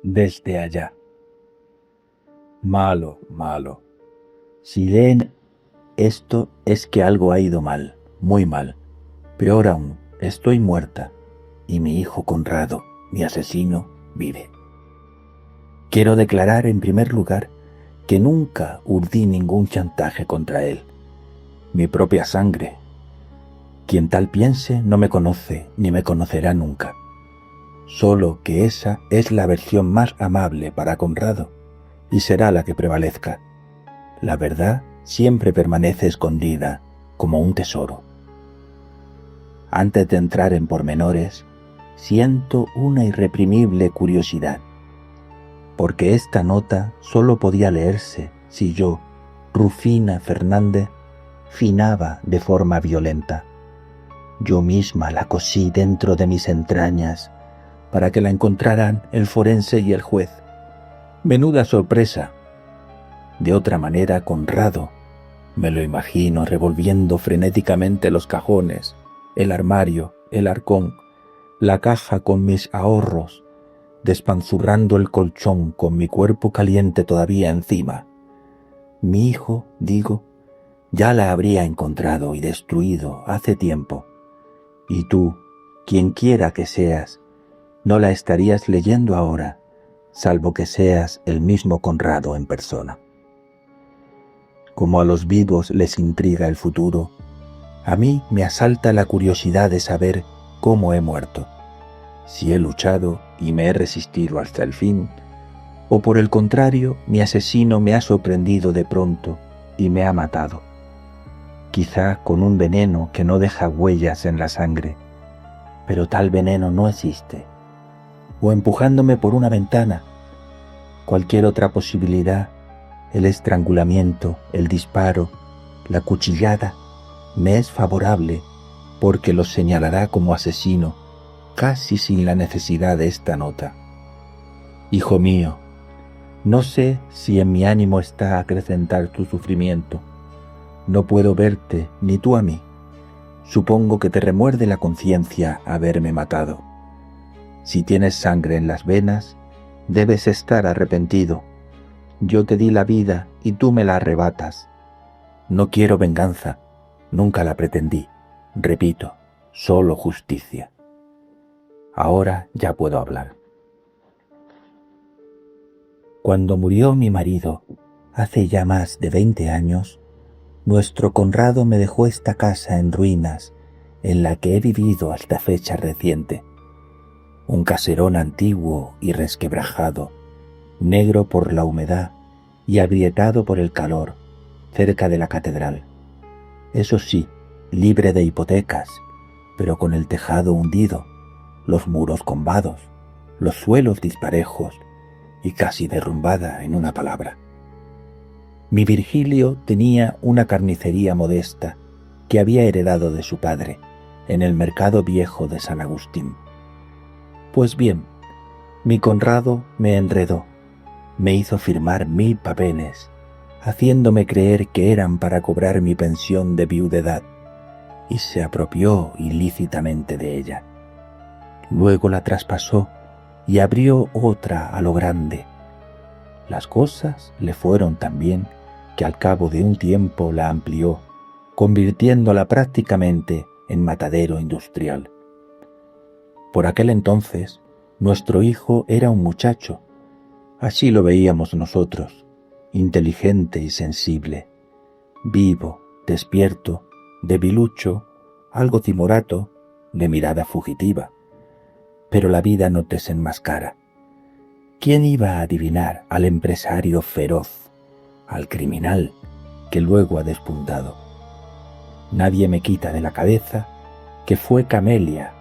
desde allá. Malo, malo. Si leen esto es que algo ha ido mal, muy mal. Peor aún, estoy muerta y mi hijo Conrado, mi asesino, vive. Quiero declarar en primer lugar que nunca urdí ningún chantaje contra él. Mi propia sangre. Quien tal piense no me conoce ni me conocerá nunca. Solo que esa es la versión más amable para Conrado y será la que prevalezca. La verdad siempre permanece escondida como un tesoro. Antes de entrar en pormenores, siento una irreprimible curiosidad, porque esta nota solo podía leerse si yo, Rufina Fernández, finaba de forma violenta. Yo misma la cosí dentro de mis entrañas para que la encontraran el forense y el juez. Menuda sorpresa. De otra manera, Conrado, me lo imagino revolviendo frenéticamente los cajones, el armario, el arcón, la caja con mis ahorros, despanzurrando el colchón con mi cuerpo caliente todavía encima. Mi hijo, digo, ya la habría encontrado y destruido hace tiempo. Y tú, quien quiera que seas, no la estarías leyendo ahora, salvo que seas el mismo Conrado en persona. Como a los vivos les intriga el futuro, a mí me asalta la curiosidad de saber cómo he muerto, si he luchado y me he resistido hasta el fin, o por el contrario, mi asesino me ha sorprendido de pronto y me ha matado, quizá con un veneno que no deja huellas en la sangre, pero tal veneno no existe, o empujándome por una ventana. Cualquier otra posibilidad, el estrangulamiento, el disparo, la cuchillada, me es favorable porque lo señalará como asesino, casi sin la necesidad de esta nota. Hijo mío, no sé si en mi ánimo está acrecentar tu sufrimiento. No puedo verte, ni tú a mí. Supongo que te remuerde la conciencia haberme matado. Si tienes sangre en las venas, debes estar arrepentido. Yo te di la vida y tú me la arrebatas. No quiero venganza, nunca la pretendí. Repito, solo justicia. Ahora ya puedo hablar. Cuando murió mi marido, hace ya más de 20 años, nuestro Conrado me dejó esta casa en ruinas, en la que he vivido hasta fecha reciente. Un caserón antiguo y resquebrajado, negro por la humedad y agrietado por el calor, cerca de la catedral. Eso sí, libre de hipotecas, pero con el tejado hundido, los muros combados, los suelos disparejos y casi derrumbada en una palabra. Mi Virgilio tenía una carnicería modesta que había heredado de su padre en el mercado viejo de San Agustín. Pues bien, mi Conrado me enredó, me hizo firmar 1000 papeles, haciéndome creer que eran para cobrar mi pensión de viudedad, y se apropió ilícitamente de ella. Luego la traspasó y abrió otra a lo grande. Las cosas le fueron tan bien que al cabo de un tiempo la amplió, convirtiéndola prácticamente en matadero industrial. Por aquel entonces, nuestro hijo era un muchacho, así lo veíamos nosotros, inteligente y sensible, vivo, despierto, debilucho, algo timorato, de mirada fugitiva. Pero la vida no desenmascara. ¿Quién iba a adivinar al empresario feroz, al criminal que luego ha despuntado? Nadie me quita de la cabeza que fue Camelia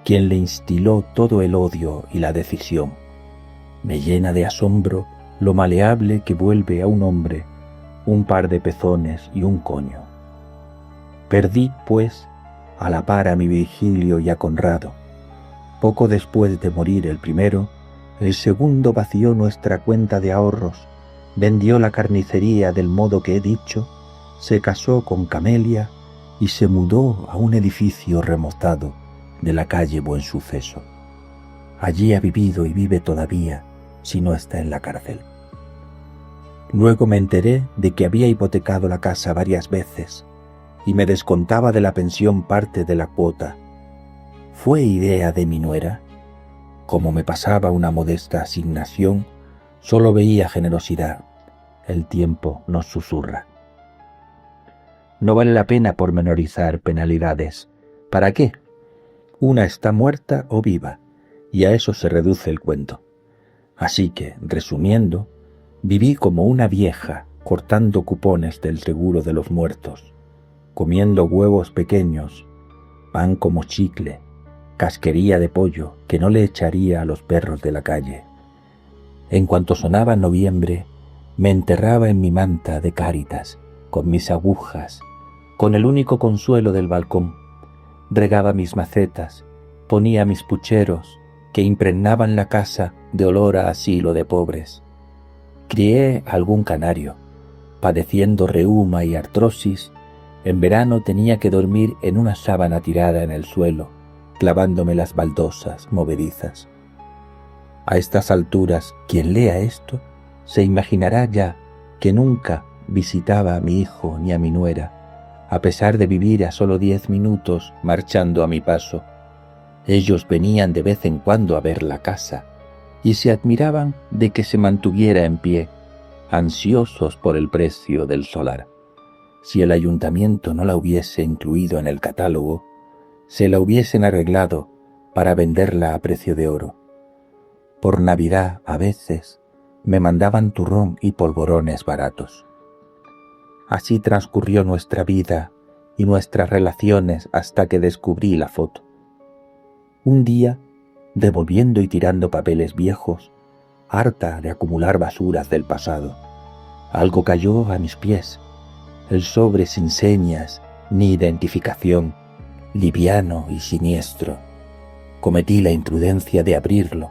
quien le instiló todo el odio y la decisión. Me llena de asombro lo maleable que vuelve a un hombre un par de pezones y un coño. Perdí, pues, a la par a mi Virgilio y a Conrado. Poco después de morir el primero, el segundo vació nuestra cuenta de ahorros, vendió la carnicería del modo que he dicho, se casó con Camelia y se mudó a un edificio remozado de la calle Buen Suceso. Allí ha vivido y vive todavía, si no está en la cárcel. Luego me enteré de que había hipotecado la casa varias veces y me descontaba de la pensión parte de la cuota. ¿Fue idea de mi nuera? Como me pasaba una modesta asignación, solo veía generosidad. El tiempo nos susurra. No vale la pena pormenorizar penalidades. ¿Para qué? Una está muerta o viva, y a eso se reduce el cuento. Así que, resumiendo, viví como una vieja cortando cupones del seguro de los muertos, comiendo huevos pequeños, pan como chicle, casquería de pollo que no le echaría a los perros de la calle. En cuanto sonaba noviembre, me enterraba en mi manta de Cáritas, con mis agujas, con el único consuelo del balcón. Regaba mis macetas, ponía mis pucheros, que impregnaban la casa de olor a asilo de pobres. Crié algún canario. Padeciendo reuma y artrosis, en verano tenía que dormir en una sábana tirada en el suelo, clavándome las baldosas movedizas. A estas alturas, quien lea esto, se imaginará ya que nunca visitaba a mi hijo ni a mi nuera, a pesar de vivir a solo 10 minutos marchando a mi paso. Ellos venían de vez en cuando a ver la casa y se admiraban de que se mantuviera en pie, ansiosos por el precio del solar. Si el ayuntamiento no la hubiese incluido en el catálogo, se la hubiesen arreglado para venderla a precio de oro. Por Navidad, a veces, me mandaban turrón y polvorones baratos. Así transcurrió nuestra vida y nuestras relaciones hasta que descubrí la foto. Un día, devolviendo y tirando papeles viejos, harta de acumular basuras del pasado, algo cayó a mis pies, el sobre sin señas ni identificación, liviano y siniestro. Cometí la imprudencia de abrirlo,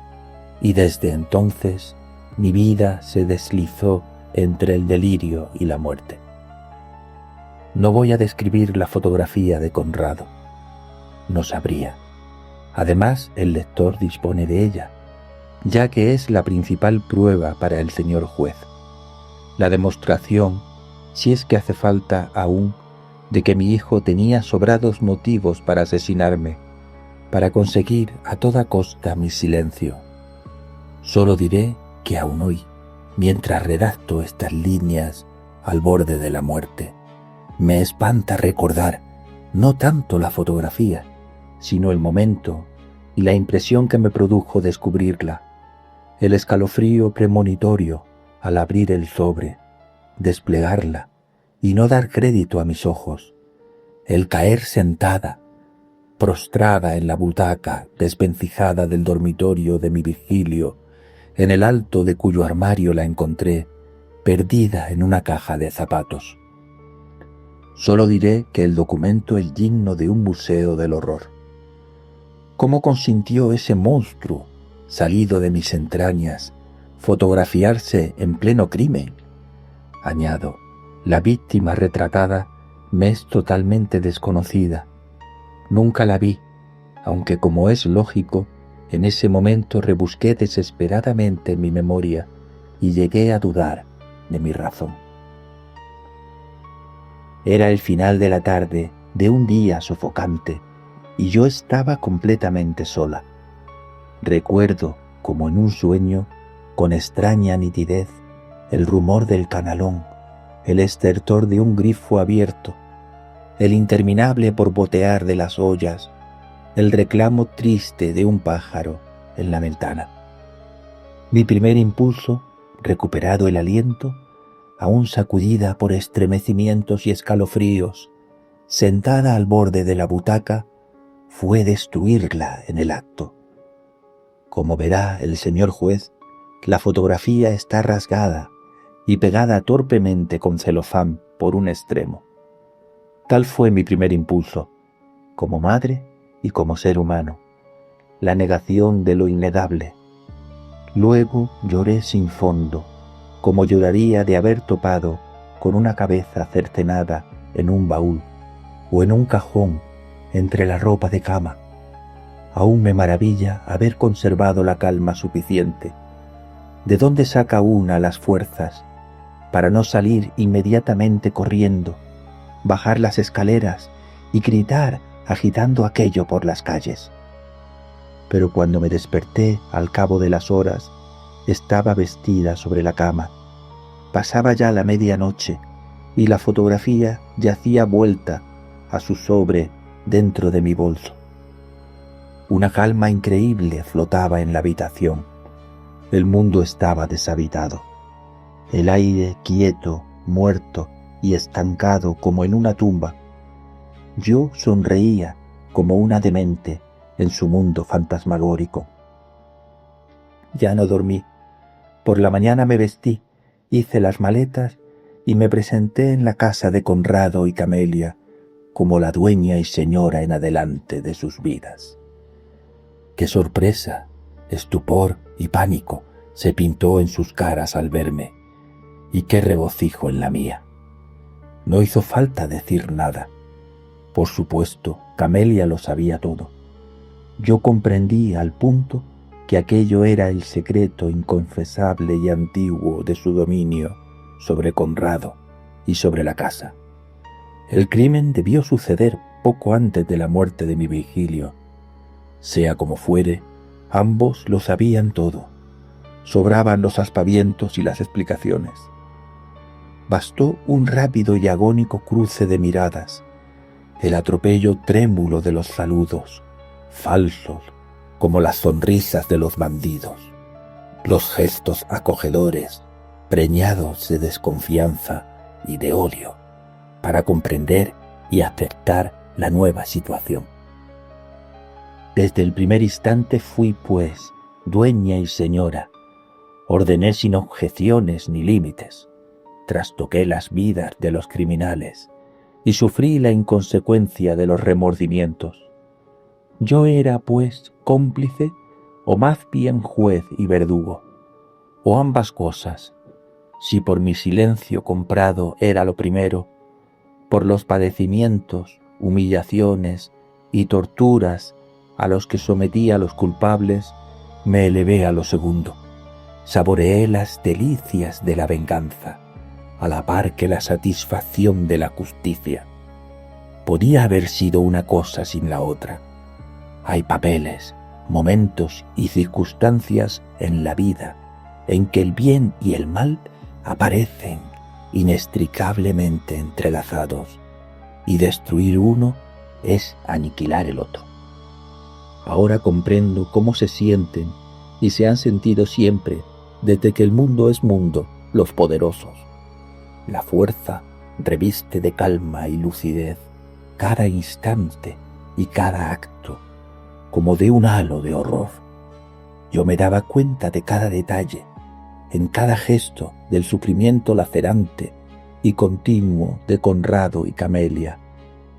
y desde entonces mi vida se deslizó entre el delirio y la muerte. No voy a describir la fotografía de Conrado, no sabría. Además, el lector dispone de ella, ya que es la principal prueba para el señor juez. La demostración, si es que hace falta aún, de que mi hijo tenía sobrados motivos para asesinarme, para conseguir a toda costa mi silencio. Solo diré que aún hoy, mientras redacto estas líneas al borde de la muerte, me espanta recordar no tanto la fotografía, sino el momento y la impresión que me produjo descubrirla, el escalofrío premonitorio al abrir el sobre, desplegarla y no dar crédito a mis ojos, el caer sentada, prostrada en la butaca desvencijada del dormitorio de mi vigilio, en el alto de cuyo armario la encontré, perdida en una caja de zapatos. Solo diré que el documento es digno de un museo del horror. ¿Cómo consintió ese monstruo, salido de mis entrañas, fotografiarse en pleno crimen? Añado, la víctima retratada me es totalmente desconocida. Nunca la vi, aunque como es lógico, en ese momento rebusqué desesperadamente en mi memoria y llegué a dudar de mi razón. Era el final de la tarde de un día sofocante y yo estaba completamente sola. Recuerdo, como en un sueño, con extraña nitidez, el rumor del canalón, el estertor de un grifo abierto, el interminable borbotear de las ollas, el reclamo triste de un pájaro en la ventana. Mi primer impulso, recuperado el aliento, aún sacudida por estremecimientos y escalofríos, sentada al borde de la butaca, fue destruirla en el acto. Como verá el señor juez, la fotografía está rasgada y pegada torpemente con celofán por un extremo. Tal fue mi primer impulso, como madre y como ser humano, la negación de lo innegable. Luego lloré sin fondo, como lloraría de haber topado con una cabeza cercenada en un baúl o en un cajón entre la ropa de cama. Aún me maravilla haber conservado la calma suficiente. ¿De dónde saca una las fuerzas para no salir inmediatamente corriendo, bajar las escaleras y gritar agitando aquello por las calles? Pero cuando me desperté al cabo de las horas, estaba vestida sobre la cama. Pasaba ya la medianoche y la fotografía yacía vuelta a su sobre dentro de mi bolso. Una calma increíble flotaba en la habitación. El mundo estaba deshabitado. El aire quieto, muerto y estancado como en una tumba. Yo sonreía como una demente en su mundo fantasmagórico. Ya no dormí. Por la mañana me vestí, hice las maletas y me presenté en la casa de Conrado y Camelia como la dueña y señora en adelante de sus vidas. Qué sorpresa, estupor y pánico se pintó en sus caras al verme, y qué regocijo en la mía. No hizo falta decir nada. Por supuesto, Camelia lo sabía todo. Yo comprendí al punto que aquello era el secreto inconfesable y antiguo de su dominio sobre Conrado y sobre la casa. El crimen debió suceder poco antes de la muerte de mi Virgilio. Sea como fuere, ambos lo sabían todo. Sobraban los aspavientos y las explicaciones. Bastó un rápido y agónico cruce de miradas, el atropello trémulo de los saludos, falsos como las sonrisas de los bandidos, los gestos acogedores, preñados de desconfianza y de odio, para comprender y aceptar la nueva situación. Desde el primer instante fui, pues, dueña y señora. Ordené sin objeciones ni límites. Trastoqué las vidas de los criminales y sufrí la inconsecuencia de los remordimientos. Yo era, pues, cómplice o más bien juez y verdugo, o ambas cosas. Si por mi silencio comprado era lo primero, por los padecimientos, humillaciones y torturas a los que sometí a los culpables, me elevé a lo segundo. Saboreé las delicias de la venganza, a la par que la satisfacción de la justicia. Podía haber sido una cosa sin la otra. Hay papeles, momentos y circunstancias en la vida en que el bien y el mal aparecen inextricablemente entrelazados, y destruir uno es aniquilar el otro. Ahora comprendo cómo se sienten y se han sentido siempre, desde que el mundo es mundo, los poderosos. La fuerza reviste de calma y lucidez cada instante y cada acto, como de un halo de horror. Yo me daba cuenta de cada detalle, en cada gesto del sufrimiento lacerante y continuo de Conrado y Camelia,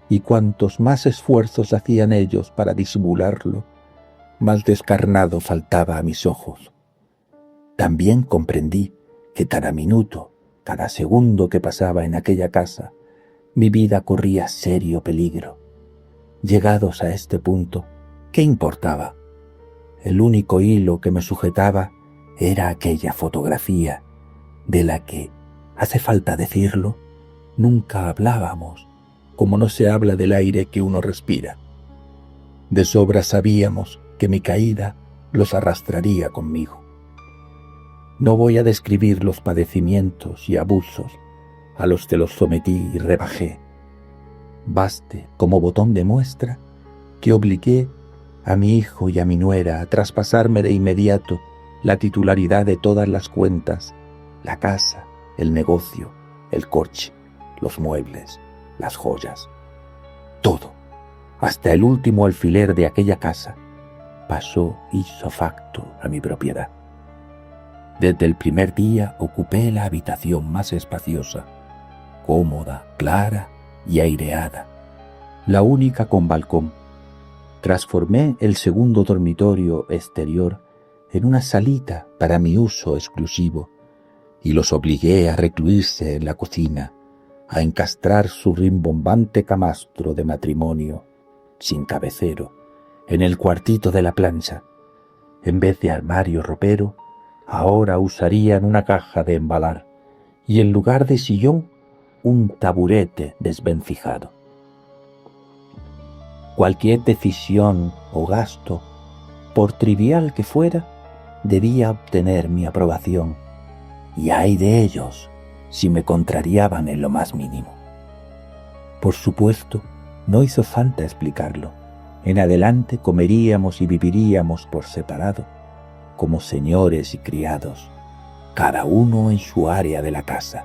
y cuantos más esfuerzos hacían ellos para disimularlo, más descarnado faltaba a mis ojos. También comprendí que cada minuto, cada segundo que pasaba en aquella casa, mi vida corría serio peligro. Llegados a este punto, ¿qué importaba? El único hilo que me sujetaba era aquella fotografía, de la que, hace falta decirlo, nunca hablábamos, como no se habla del aire que uno respira. De sobra sabíamos que mi caída los arrastraría conmigo. No voy a describir los padecimientos y abusos a los que los sometí y rebajé. Baste, como botón de muestra, que obligué a mi hijo y a mi nuera a traspasarme de inmediato la titularidad de todas las cuentas, la casa, el negocio, el coche, los muebles, las joyas. Todo, hasta el último alfiler de aquella casa, pasó ipso facto a mi propiedad. Desde el primer día ocupé la habitación más espaciosa, cómoda, clara y aireada, la única con balcón. Transformé el segundo dormitorio exterior en una salita para mi uso exclusivo y los obligué a recluirse en la cocina, a encastrar su rimbombante camastro de matrimonio, sin cabecero, en el cuartito de la plancha. En vez de armario ropero, Ahora usarían una caja de embalar y en lugar de sillón, un taburete desvencijado. Cualquier decisión o gasto, por trivial que fuera, debía obtener mi aprobación, y ay de ellos si me contrariaban en lo más mínimo. Por supuesto, no hizo falta explicarlo. En adelante comeríamos y viviríamos por separado, como señores y criados, cada uno en su área de la casa.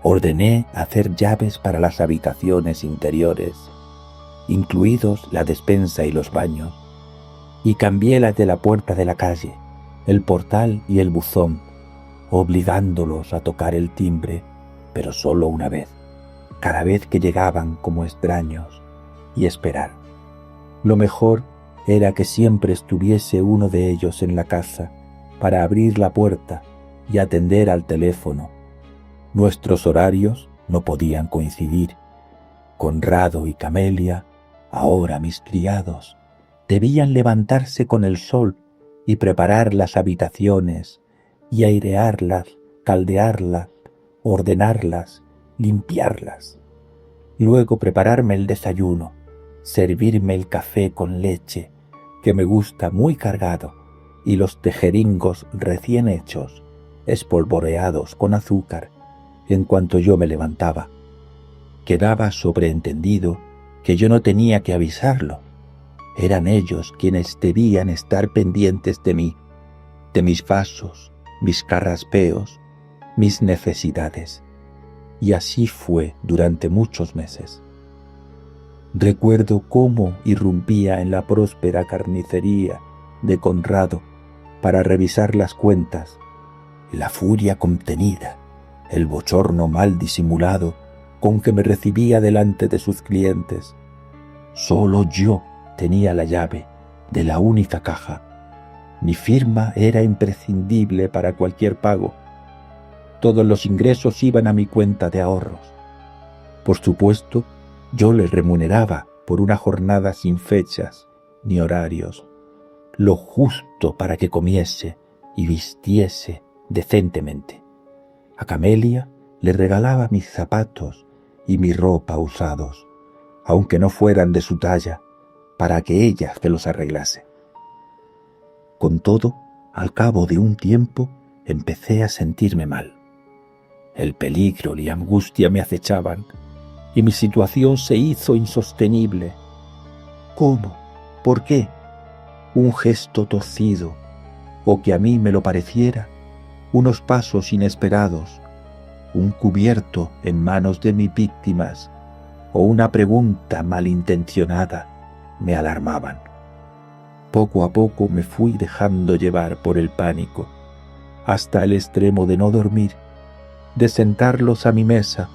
Ordené hacer llaves para las habitaciones interiores, incluidos la despensa y los baños, y cambié las de la puerta de la calle, el portal y el buzón, obligándolos a tocar el timbre, pero solo una vez, cada vez que llegaban como extraños, y esperar. Lo mejor era que siempre estuviese uno de ellos en la casa para abrir la puerta y atender al teléfono. Nuestros horarios no podían coincidir. Conrado y Camelia, ahora mis criados, debían levantarse con el sol y preparar las habitaciones y airearlas, caldearlas, ordenarlas, limpiarlas. Luego prepararme el desayuno, servirme el café con leche, que me gusta muy cargado, y los tejeringos recién hechos, espolvoreados con azúcar, en cuanto yo me levantaba. Quedaba sobreentendido que yo no tenía que avisarlo. Eran ellos quienes debían estar pendientes de mí, de mis pasos, mis carraspeos, mis necesidades. Y así fue durante muchos meses. Recuerdo cómo irrumpía en la próspera carnicería de Conrado para revisar las cuentas, la furia contenida, el bochorno mal disimulado con que me recibía delante de sus clientes. Solo yo tenía la llave de la única caja. Mi firma era imprescindible para cualquier pago. Todos los ingresos iban a mi cuenta de ahorros. Por supuesto, yo le remuneraba por una jornada sin fechas ni horarios, lo justo para que comiese y vistiese decentemente. A Camelia le regalaba mis zapatos y mi ropa usados, aunque no fueran de su talla, para que ella se los arreglase. Con todo, al cabo de un tiempo empecé a sentirme mal. El peligro y la angustia me acechaban, y mi situación se hizo insostenible. ¿Cómo? ¿Por qué? Un gesto torcido, o que a mí me lo pareciera, unos pasos inesperados, un cubierto en manos de mis víctimas, o una pregunta malintencionada, me alarmaban. Poco a poco me fui dejando llevar por el pánico, hasta el extremo de no dormir, de sentarlos a mi mesa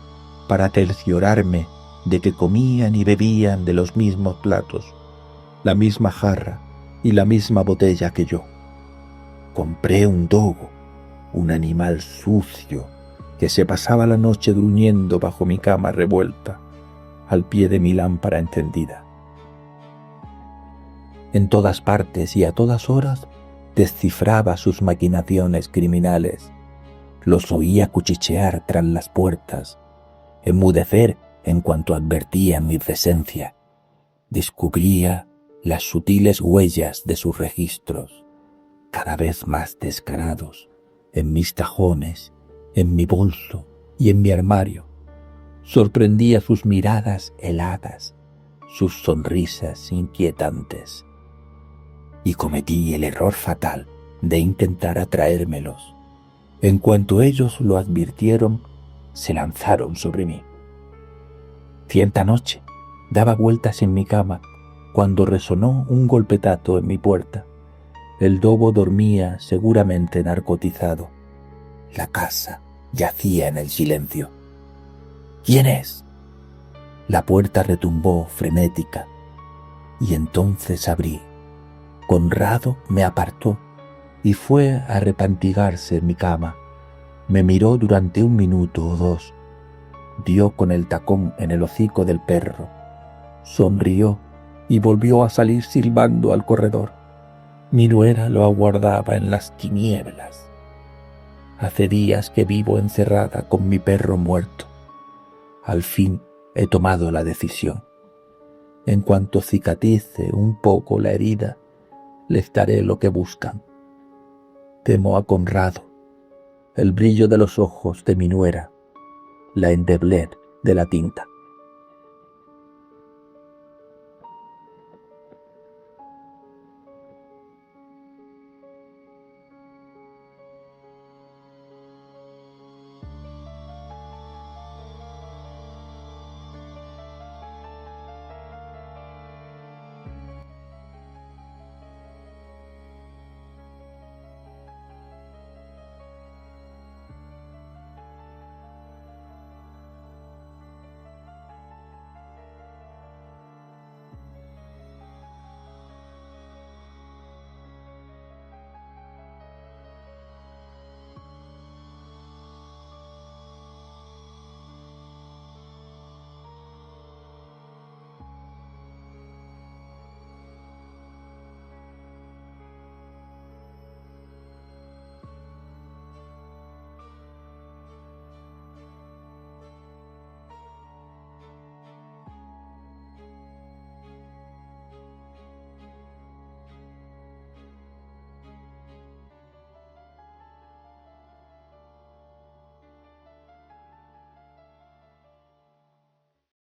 para cerciorarme de que comían y bebían de los mismos platos, la misma jarra y la misma botella que yo. Compré un dogo, un animal sucio que se pasaba la noche gruñendo bajo mi cama revuelta, al pie de mi lámpara encendida. En todas partes y a todas horas descifraba sus maquinaciones criminales. Los oía cuchichear tras las puertas, enmudecer en cuanto advertía mi presencia. Descubría las sutiles huellas de sus registros, cada vez más descarados, en mis cajones, en mi bolso y en mi armario. Sorprendía sus miradas heladas, sus sonrisas inquietantes. Y cometí el error fatal de intentar atraérmelos. En cuanto ellos lo advirtieron, se lanzaron sobre mí. Cierta noche daba vueltas en mi cama cuando resonó un golpetazo en mi puerta. El dogo dormía seguramente narcotizado. La casa yacía en el silencio. ¿Quién es? La puerta retumbó frenética y entonces abrí. Conrado me apartó y fue a repantigarse en mi cama. Me miró durante 1 minuto o 2. Dio con el tacón en el hocico del perro. Sonrió y volvió a salir silbando al corredor. Mi nuera lo aguardaba en las tinieblas. Hace días que vivo encerrada con mi perro muerto. Al fin he tomado la decisión. En cuanto cicatrice un poco la herida, les daré lo que buscan. Temo a Conrado, el brillo de los ojos de mi nuera, la endeblez de la tinta.